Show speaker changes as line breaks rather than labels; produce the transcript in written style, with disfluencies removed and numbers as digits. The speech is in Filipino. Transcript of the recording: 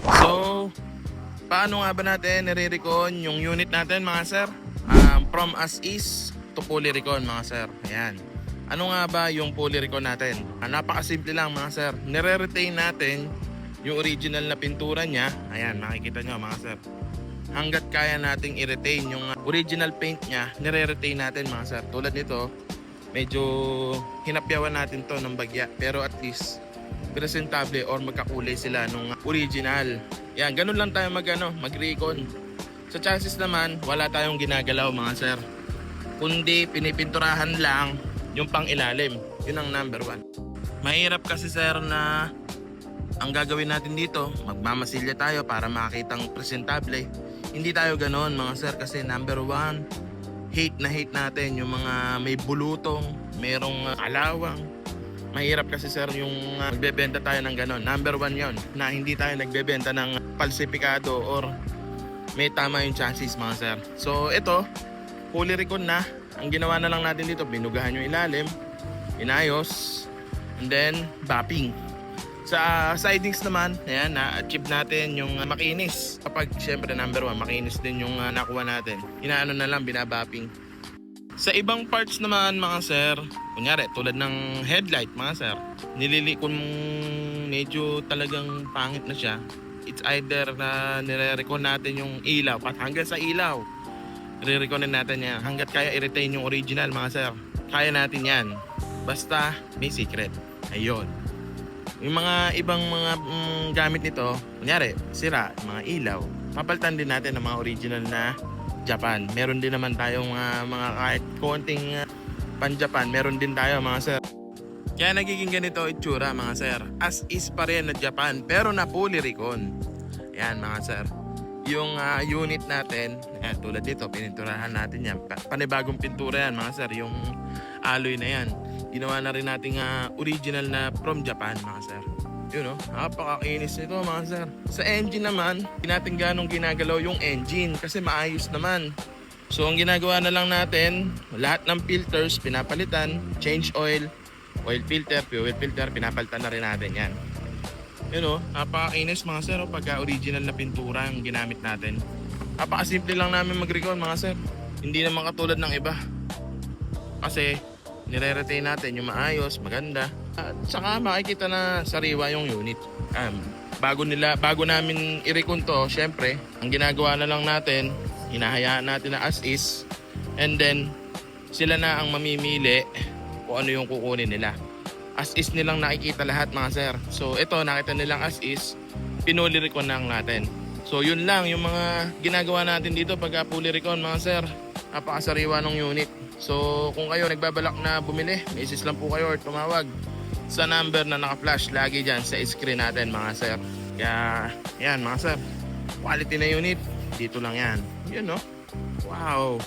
So, paano nga ba natin nire-recon yung unit natin mga sir? From as is to fully recon mga sir. Ayan. Ano nga ba yung fully recon natin? Napakasimple lang mga sir. Nire-retain natin yung original na pintura niya. Ayan, makikita nyo mga sir. Hanggat kaya nating i-retain yung original paint niya, nire-retain natin mga sir. Tulad nito, medyo hinapyawan natin to ng bagya. Pero at least, presentable or magkakulay sila nung original. Yan, ganun lang tayo mag-recon. Sa chassis naman, wala tayong ginagalaw mga sir. Kundi pinipinturahan lang yung pang ilalim. Yun ang number 1. Mahirap kasi sir na ang gagawin natin dito, magmamasilya tayo para makitang presentable. Hindi tayo ganoon mga sir kasi number 1, hate natin yung mga may bulutong, merong alawang. Mahirap kasi sir yung nagbebenta tayo ng ganon. Number 1 yon na hindi tayo nagbebenta ng falsifikado or may tama yung chassis mga sir. So ito, fully recon na. Ang ginawa na lang natin dito, binugahan yung ilalim, inayos, and then bapping. Sa sidings naman, ayan, na-achieve natin yung makinis. Kapag syempre number 1, makinis din yung nakuha natin. Inaano na lang, binabapping. Sa ibang parts naman mga sir, kunyari tulad ng headlight mga sir, nililikon medyo talagang pangit na siya. It's either na nire-recon natin yung ilaw, hanggang sa ilaw. Re-reconin natin yan. Hanggat kaya i-retain yung original mga sir. Kaya natin yan. Basta may secret. Ayun. Yung mga ibang mga gamit nito, kunyari, sira, mga ilaw, papalitan din natin ng mga original na Japan. Meron din naman tayong mga kahit konting pan-Japan, meron din tayo mga sir. Kaya nagiging ganito itsura mga sir. As is pa rin na Japan, pero na fully recon. Yan mga sir. Yung unit natin, tulad dito, pininturahan natin yan. Panibagong pintura yan mga sir, yung alloy na yan. Ginawa na rin natin original na from Japan mga sir. Yun o, napakakinis nito mga sir. Sa engine naman, hindi natin ganong ginagalaw yung engine kasi maayos naman. So ang ginagawa na lang natin, lahat ng filters pinapalitan, change oil, oil filter, fuel filter, pinapalitan na rin natin yan. Yun o, napakakinis mga sir pagka original na pintura yung ginamit natin. Napakasimple lang namin mag-recon mga sir. Hindi naman katulad ng iba. Kasi nire-retain natin yung maayos, maganda. At saka makikita na sariwa yung unit. Bago namin i-recon to, syempre, ang ginagawa na lang natin, hinahayaan natin na as is. And then, sila na ang mamimili kung ano yung kukunin nila. As is nilang nakikita lahat mga sir. So ito, nakita nilang as is, pinuli recon lang natin. So yun lang yung mga ginagawa natin dito pagka fully recon mga sir. Napakasariwa ng unit. So kung kayo nagbabalak na bumili, message lang po kayo or tumawag sa number na naka-flash lagi dyan sa screen natin mga sir. Kaya yan mga sir, quality na unit, dito lang yan. Yun no? Wow!